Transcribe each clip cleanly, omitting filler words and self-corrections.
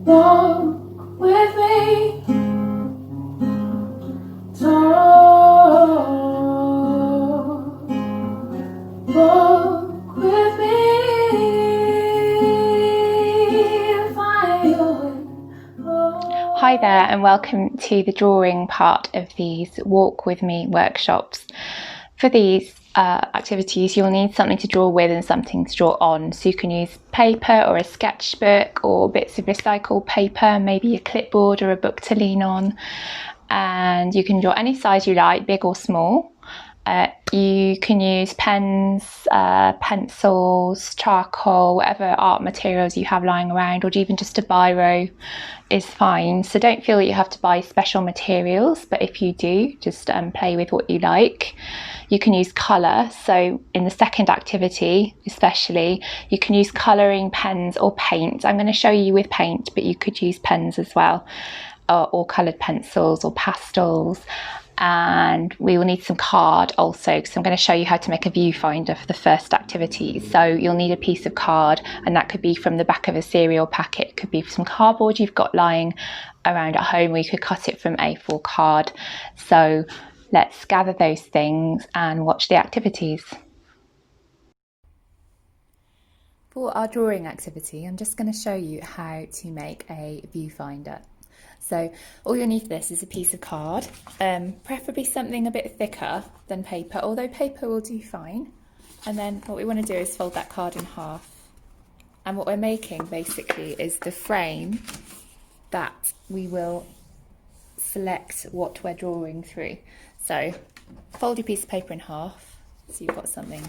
Walk with me, talk, walk with me, find your way. Hi there and welcome to the drawing part of these Walk With Me workshops. For these activities you'll need something to draw with and something to draw on, so you can use paper or a sketchbook or bits of recycled paper, maybe a clipboard or a book to lean on, and you can draw any size you like, big or small. You can use pens, pencils, charcoal, whatever art materials you have lying around, or even just a biro is fine. So don't feel that you have to buy special materials, but if you do, just play with what you like. You can use colour, so in the second activity especially, you can use colouring pens or paint. I'm going to show you with paint, but you could use pens as well, or coloured pencils or pastels. And we will need some card also, because I'm going to show you how to make a viewfinder for the first activity. So you'll need a piece of card, and that could be from the back of a cereal packet, it could be some cardboard you've got lying around at home, or you could cut it from A4 card. So let's gather those things and watch the activities. For our drawing activity, I'm just going to show you how to make a viewfinder. So all you'll need for this is a piece of card, preferably something a bit thicker than paper, although paper will do fine. And then what we want to do is fold that card in half. And what we're making basically is the frame that we will select what we're drawing through. So fold your piece of paper in half, so you've got something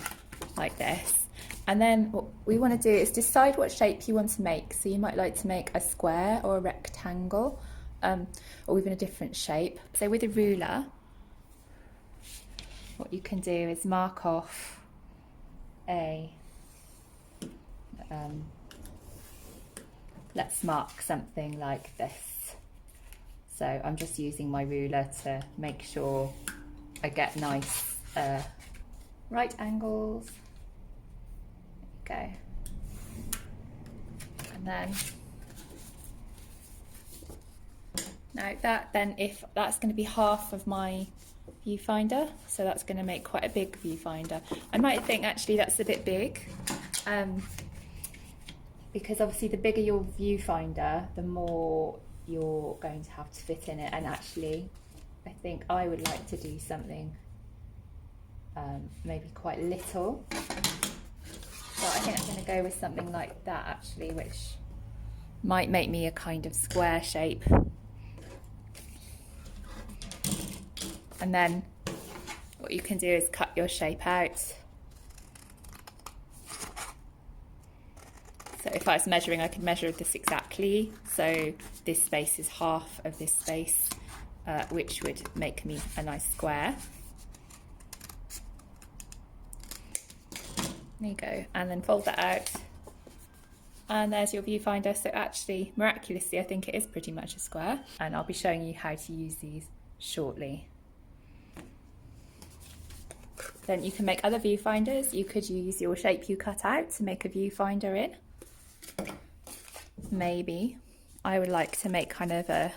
like this. And then what we want to do is decide what shape you want to make. So you might like to make a square or a rectangle, or even a different shape. So with a ruler, what you can do is mark off let's mark something like this. So I'm just using my ruler to make sure I get nice right angles. There you go. And then now if that's going to be half of my viewfinder, so that's going to make quite a big viewfinder. I might think actually that's a bit big, because obviously the bigger your viewfinder, the more you're going to have to fit in it. And actually I think I would like to do something maybe quite little, so I think I'm going to go with something like that actually, which might make me a kind of square shape. And then what you can do is cut your shape out. So if I was measuring, I could measure this exactly. So this space is half of this space, which would make me a nice square. There you go. And then fold that out. And there's your viewfinder. So actually, miraculously, I think it is pretty much a square. And I'll be showing you how to use these shortly. Then you can make other viewfinders. You could use your shape you cut out to make a viewfinder in. Maybe I would like to make kind of quite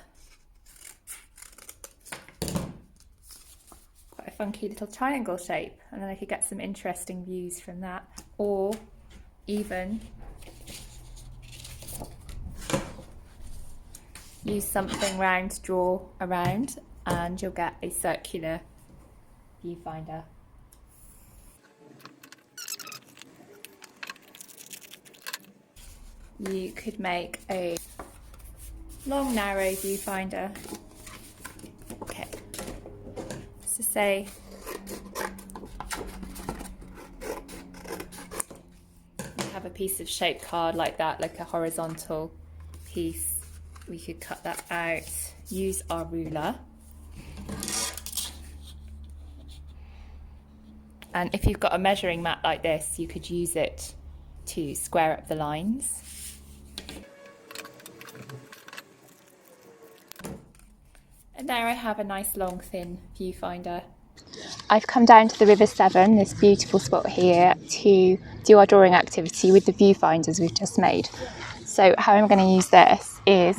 a funky little triangle shape, and then I could get some interesting views from that. Or even use something round to draw around, and you'll get a circular viewfinder. You could make a long, narrow viewfinder. Okay, so say you have a piece of shape card like that, like a horizontal piece. We could cut that out, use our ruler. And if you've got a measuring mat like this, you could use it to square up the lines. And there I have a nice long thin viewfinder. I've come down to the River Severn, this beautiful spot here, to do our drawing activity with the viewfinders we've just made. So how I'm going to use this is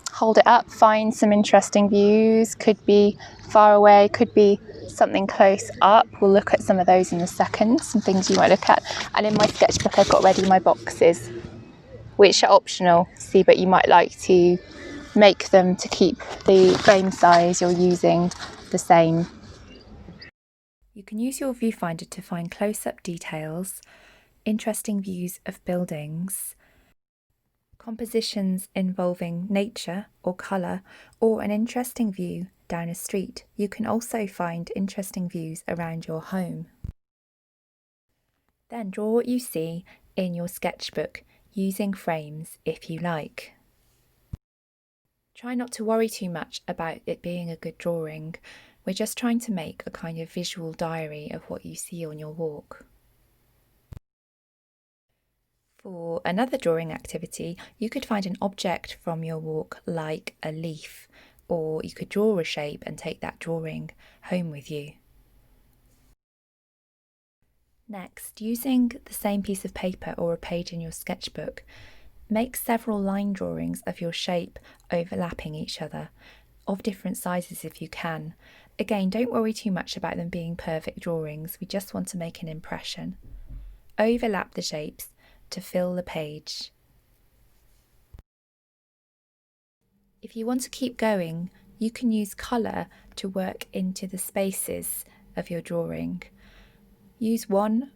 hold it up, find some interesting views, could be far away, could be something close up. We'll look at some of those in a second, some things you might look at. And in my sketchbook I've got ready my boxes, which are optional, see, but you might like to make them to keep the frame size you're using the same. You can use your viewfinder to find close-up details, interesting views of buildings, compositions involving nature or colour, or an interesting view down a street. You can also find interesting views around your home. Then draw what you see in your sketchbook using frames if you like. Try not to worry too much about it being a good drawing. We're just trying to make a kind of visual diary of what you see on your walk. For another drawing activity, you could find an object from your walk like a leaf, or you could draw a shape and take that drawing home with you. Next, using the same piece of paper or a page in your sketchbook, make several line drawings of your shape overlapping each other, of different sizes if you can. Again, don't worry too much about them being perfect drawings, we just want to make an impression. Overlap the shapes to fill the page. If you want to keep going, you can use colour to work into the spaces of your drawing. Use 1,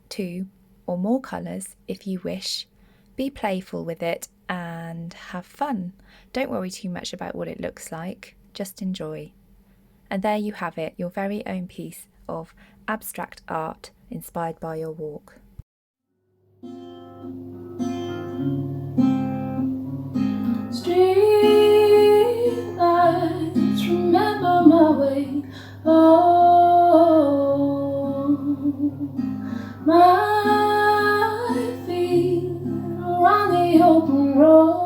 2 or more colours if you wish. Be playful with it and have fun. Don't worry too much about what it looks like, just enjoy. And there you have it, your very own piece of abstract art inspired by your walk. Streetlights, remember my way home. My feet are on the open road.